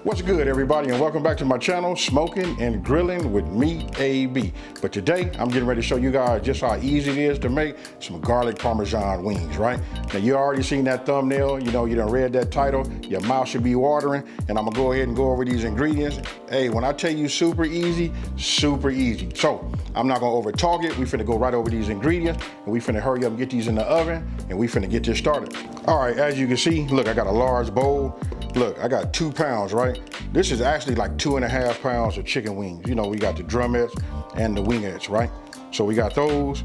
What's good, everybody, and welcome back to my channel, Smoking and Grilling with me, AB. But today, I'm getting ready to show you guys just how easy it is to make some garlic Parmesan wings, right? Now, you already seen that thumbnail, you know, you done read that title, your mouth should be watering, and I'm gonna go ahead and go over these ingredients. Hey, when I tell you super easy, super easy. So, I'm not gonna over talk it, we finna go right over these ingredients, and we finna hurry up and get these in the oven, and we finna get this started. All right, as you can see, look, I got a large bowl. Look, I got 2 pounds, right? This is actually like 2.5 pounds of chicken wings. You know, we got the drumettes and the wingettes, right? So we got those.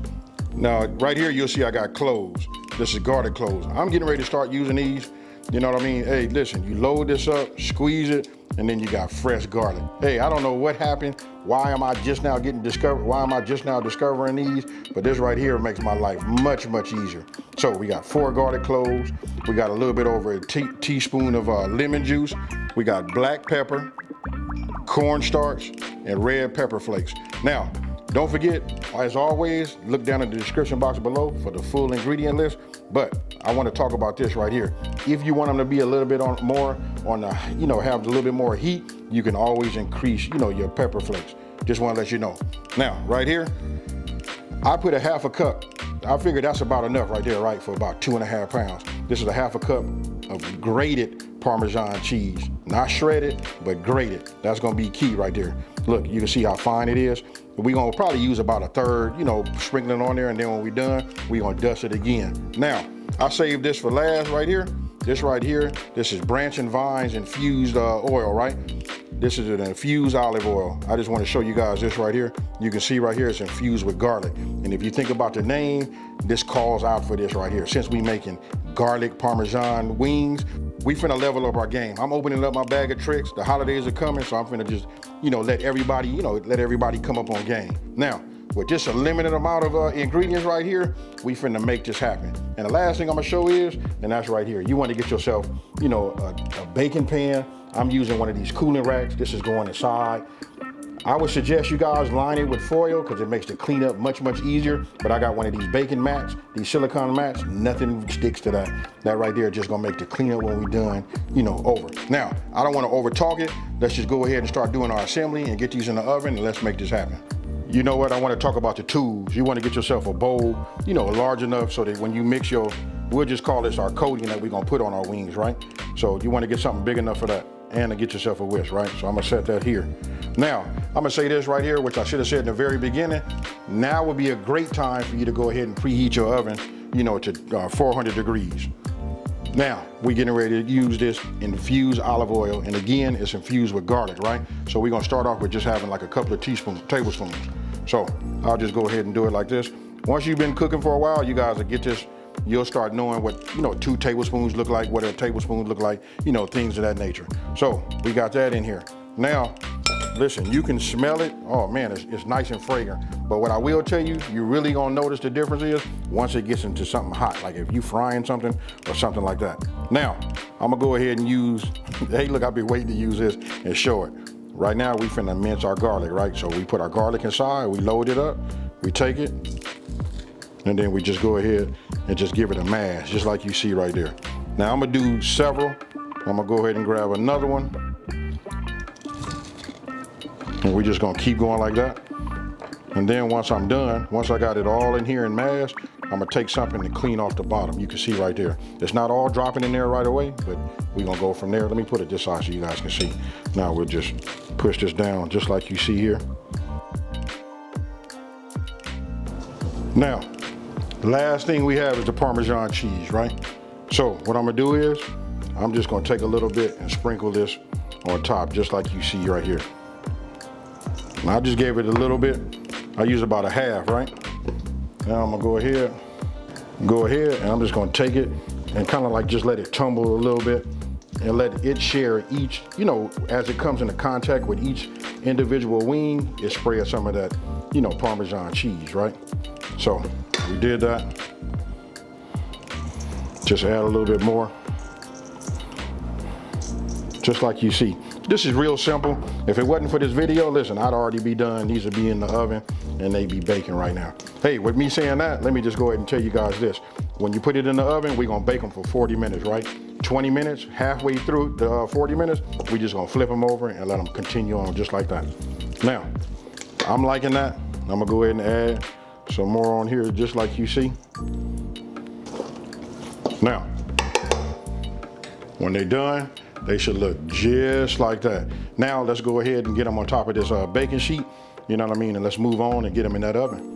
Now, right here, you'll see I got cloves. This is garlic cloves. I'm getting ready to start using these. You know what I mean? Hey, listen, you load this up, squeeze it, and then you got fresh garlic. Hey, I don't know what happened. Why am I just now discovering these? But this right here makes my life much, much easier. So we got 4 garlic cloves. We got a little bit over a teaspoon of lemon juice. We got black pepper, cornstarch, and red pepper flakes. Now, don't forget, as always, look down in the description box below for the full ingredient list. But I want to talk about this right here. If you want them to be a little bit more on the, you know, have a little bit more heat, you can always increase, you know, your pepper flakes. Just want to let you know. Now, right here, I put a 1/2 cup. I figured that's about enough right there, right, for about 2.5 pounds. This is a 1/2 cup of grated Parmesan cheese. Not shredded, but grated. That's gonna be key right there. Look, you can see how fine it is. We're gonna probably use about 1/3, you know, sprinkling on there, and then when we're done, we're gonna dust it again. Now, I saved this for last right here. This right here, this is Branch and Vines infused oil, right? This is an infused olive oil. I just want to show you guys this right here. You can see right here it's infused with garlic. And if you think about the name, this calls out for this right here. Since we making garlic Parmesan wings, we finna level up our game. I'm opening up my bag of tricks. The holidays are coming, so I'm finna just, you know, let everybody come up on game. Now, with just a limited amount of ingredients right here, we finna make this happen. And the last thing I'm gonna show is, and that's right here. You wanna get yourself, you know, a baking pan. I'm using one of these cooling racks. This is going inside. I would suggest you guys line it with foil because it makes the cleanup much, much easier. But I got one of these baking mats, these silicone mats, nothing sticks to that. That right there is just gonna make the cleanup when we're done, you know, over. Now, I don't wanna over talk it. Let's just go ahead and start doing our assembly and get these in the oven, and let's make this happen. You know what, I wanna talk about the tools. You wanna get yourself a bowl, you know, large enough so that when you mix your, we'll just call this our coating that we're gonna put on our wings, right? So you wanna get something big enough for that, and to get yourself a whisk, right? So I'm gonna set that here. Now, I'm gonna say this right here, which I should have said in the very beginning. Now would be a great time for you to go ahead and preheat your oven, you know, to 400 degrees. Now, we're getting ready to use this infused olive oil, and again, it's infused with garlic, right? So we're gonna start off with just having like a couple of tablespoons. So I'll just go ahead and do it like this. Once you've been cooking for a while, you guys will get this. You'll start knowing what, you know, 2 tablespoons look like, what a tablespoon look like, you know, things of that nature. So we got that in here. Now, listen, you can smell it. Oh man, it's nice and fragrant. But what I will tell you, you're really gonna notice the difference is once it gets into something hot, like if you frying something or something like that. Now, I'm gonna go ahead and use, hey look, I've been waiting to use this and show it. Right now, we finna mince our garlic, right? So we put our garlic inside, we load it up, we take it, and then we just go ahead and just give it a mash, just like you see right there. Now I'm gonna do several. I'm gonna go ahead and grab another one. And we're just gonna keep going like that. And then once I'm done, once I got it all in here and mashed, I'm gonna take something to clean off the bottom. You can see right there. It's not all dropping in there right away, but we're gonna go from there. Let me put it this side so you guys can see. Now we'll just push this down just like you see here. Now, the last thing we have is the Parmesan cheese, right? So what I'm gonna do is, I'm just gonna take a little bit and sprinkle this on top, just like you see right here. Now, I just gave it a little bit. I use about 1/2, right? Now I'm gonna go ahead, and I'm just gonna take it and kind of like just let it tumble a little bit and let it share each, you know, as it comes into contact with each individual wing, it spreads some of that, you know, Parmesan cheese, right? So we did that. Just add a little bit more. Just like you see. This is real simple. If it wasn't for this video, listen, I'd already be done. These would be in the oven and they'd be baking right now. Hey, with me saying that, let me just go ahead and tell you guys this. When you put it in the oven, we're gonna bake them for 40 minutes, right? 20 minutes, halfway through the 40 minutes, we just gonna flip them over and let them continue on just like that. Now, I'm liking that. I'm gonna go ahead and add some more on here just like you see. Now, when they're done, they should look just like that. Now, let's go ahead and get them on top of this baking sheet, you know what I mean? And let's move on and get them in that oven.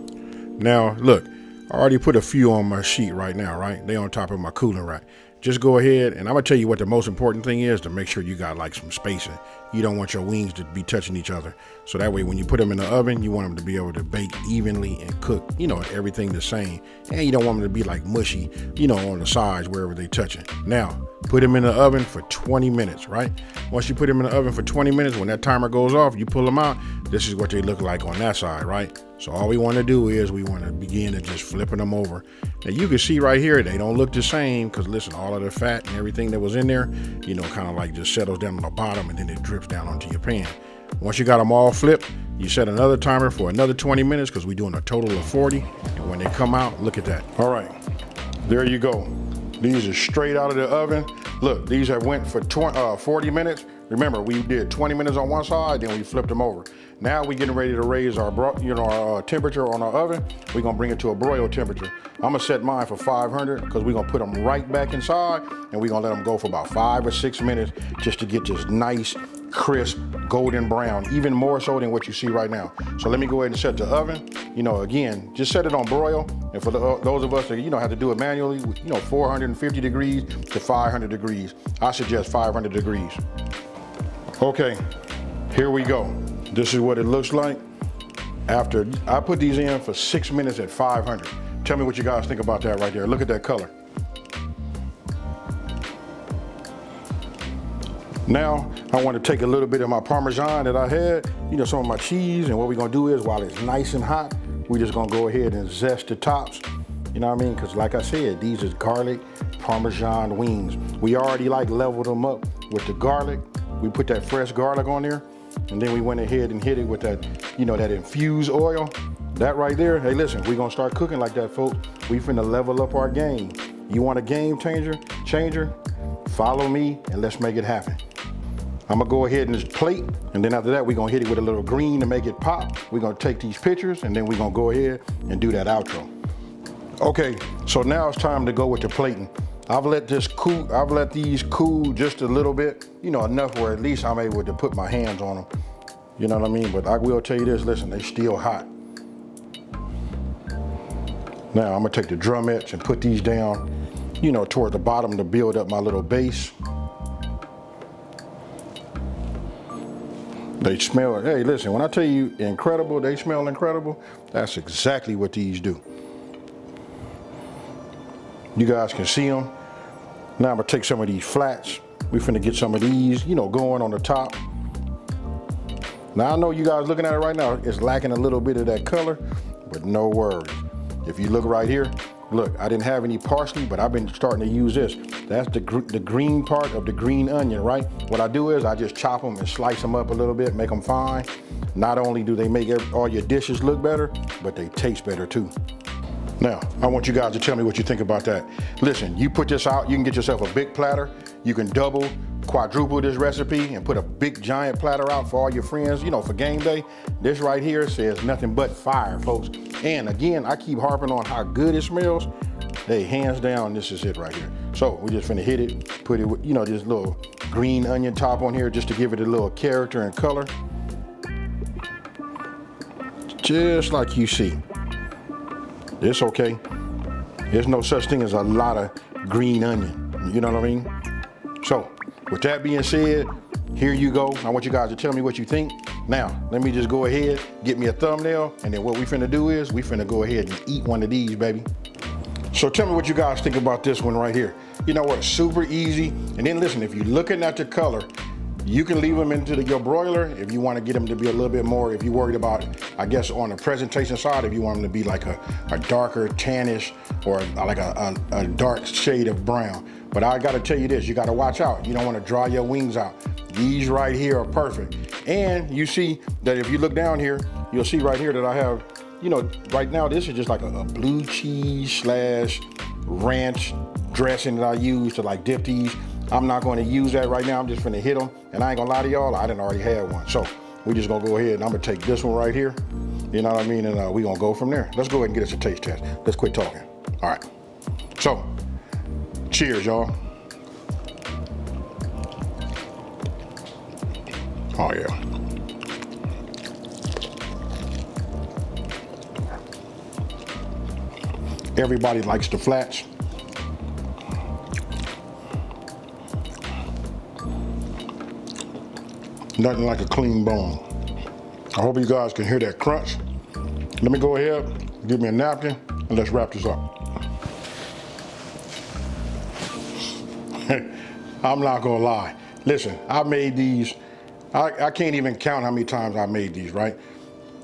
Now, look, I already put a few on my sheet right now, right? They on top of my cooling rack. Just go ahead, and I'm gonna tell you what the most important thing is, to make sure you got like some spacing. You don't want your wings to be touching each other. So that way, when you put them in the oven, you want them to be able to bake evenly and cook, you know, everything the same. And you don't want them to be like mushy, you know, on the sides wherever they touching. Now, put them in the oven for 20 minutes, right? Once you put them in the oven for 20 minutes, when that timer goes off, you pull them out, this is what they look like on that side, right? So all we want to do is we want to begin to just flipping them over. Now you can see right here, they don't look the same because listen, all of the fat and everything that was in there, you know, kind of like just settles down on the bottom and then it drips down onto your pan. Once you got them all flipped, you set another timer for another 20 minutes because we're doing a total of 40. And when they come out, look at that. All right, there you go. These are straight out of the oven. Look, these have went for 40 minutes. Remember, we did 20 minutes on one side, then we flipped them over. Now we're getting ready to raise our, our temperature on our oven. We're gonna bring it to a broil temperature. I'm gonna set mine for 500 because we're gonna put them right back inside and we're gonna let them go for about 5 or 6 minutes just to get this nice, crisp, golden brown, even more so than what you see right now. So let me go ahead and set the oven. You know, again, just set it on broil. And for those of us that, you know, have to do it manually, you know, 450 degrees to 500 degrees. I suggest 500 degrees. Okay, here we go. This is what it looks like after I put these in for 6 minutes at 500. Tell me what you guys think about that right there. Look at that color. Now, I want to take a little bit of my Parmesan that I had, you know, some of my cheese, and what we're gonna do is, while it's nice and hot, we're just gonna go ahead and zest the tops. You know what I mean? Because like I said, these is garlic Parmesan wings. We already like leveled them up with the garlic. We put that fresh garlic on there, and then we went ahead and hit it with that, you know, that infused oil. That right there, hey listen, we're gonna start cooking like that, folks. We finna level up our game. You want a game changer? Follow me and let's make it happen. I'm gonna go ahead and just plate, and then after that, we're gonna hit it with a little green to make it pop. We're gonna take these pictures, and then we're gonna go ahead and do that outro. Okay, so now it's time to go with the plating. I've let these cool just a little bit, you know, enough where at least I'm able to put my hands on them. You know what I mean? But I will tell you this, listen, they still hot. Now I'm gonna take the drumettes and put these down, you know, toward the bottom to build up my little base. They smell, hey listen, when I tell you incredible, they smell incredible, that's exactly what these do. You guys can see them. Now I'm gonna take some of these flats. We finna get some of these, you know, going on the top. Now I know you guys looking at it right now, it's lacking a little bit of that color, but no worries. If you look right here, look, I didn't have any parsley, but I've been starting to use this. That's the green part of the green onion, right? What I do is I just chop them and slice them up a little bit, make them fine. Not only do they make all your dishes look better, but they taste better too. Now, I want you guys to tell me what you think about that. Listen, you put this out, you can get yourself a big platter. You can double, quadruple this recipe and put a big giant platter out for all your friends, you know, for game day. This right here says nothing but fire, folks. And again, I keep harping on how good it smells. Hey, hands down, this is it right here. So we just finna hit it, put it with, you know, this little green onion top on here just to give it a little character and color. Just like you see. It's okay. There's no such thing as a lot of green onion. You know what I mean? So with that being said, here you go. I want you guys to tell me what you think. Now, let me just go ahead, get me a thumbnail, and then what we finna do is we finna go ahead and eat one of these, baby. So tell me what you guys think about this one right here. You know what, super easy. And then listen, if you're looking at the color, you can leave them into your broiler if you want to get them to be a little bit more, if you're worried about, I guess, on the presentation side, if you want them to be like a darker tannish or like a dark shade of brown. But I got to tell you this, you got to watch out. You don't want to dry your wings out. These right here are perfect. And you see that if you look down here, you'll see right here that I have, you know, right now this is just like a blue cheese slash ranch dressing that I use to like dip these. I'm not going to use that right now. I'm just gonna hit them, and I ain't gonna lie to y'all, I didn't already have one. So we just gonna go ahead and I'm gonna take this one right here. You know what I mean? And we gonna go from there. Let's go ahead and get us a taste test. Let's quit talking. All right. So, cheers, y'all. Oh yeah. Everybody likes the flats. Nothing like a clean bone. I hope you guys can hear that crunch. Let me go ahead, give me a napkin, and let's wrap this up. I'm not gonna lie. Listen, I made these, I can't even count how many times I made these, right?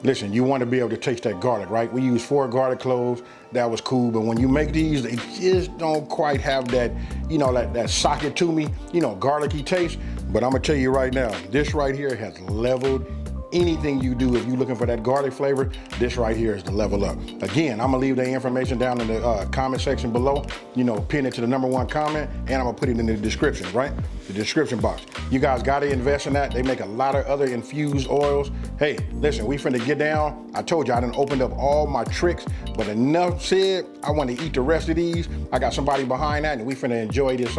Listen, you want to be able to taste that garlic, right? We used 4 garlic cloves, that was cool, but when you make these, they just don't quite have that, you know, that socket to me, you know, garlicky taste. But I'm gonna tell you right now, this right here has leveled anything you do. If you're looking for that garlic flavor, this right here is the level up. Again, I'm gonna leave the information down in the comment section below. You know, pin it to the #1 comment, and I'm gonna put it in the description, right? The description box. You guys gotta invest in that. They make a lot of other infused oils. Hey, listen, we finna get down. I told you I done opened up all my tricks, but enough said, I wanna eat the rest of these. I got somebody behind that, and we finna enjoy this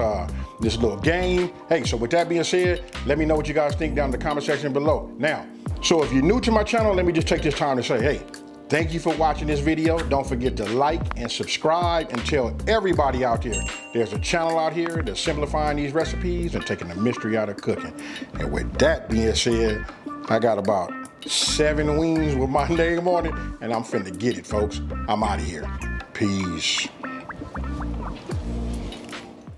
this little game. Hey, so with that being said, let me know what you guys think down in the comment section below. Now, so if you're new to my channel, let me just take this time to say, hey, thank you for watching this video. Don't forget to like and subscribe, and tell everybody out there there's a channel out here that's simplifying these recipes and taking the mystery out of cooking. And with that being said, I got about 7 wings with my name on it, and I'm finna get it, folks. I'm out of here. Peace.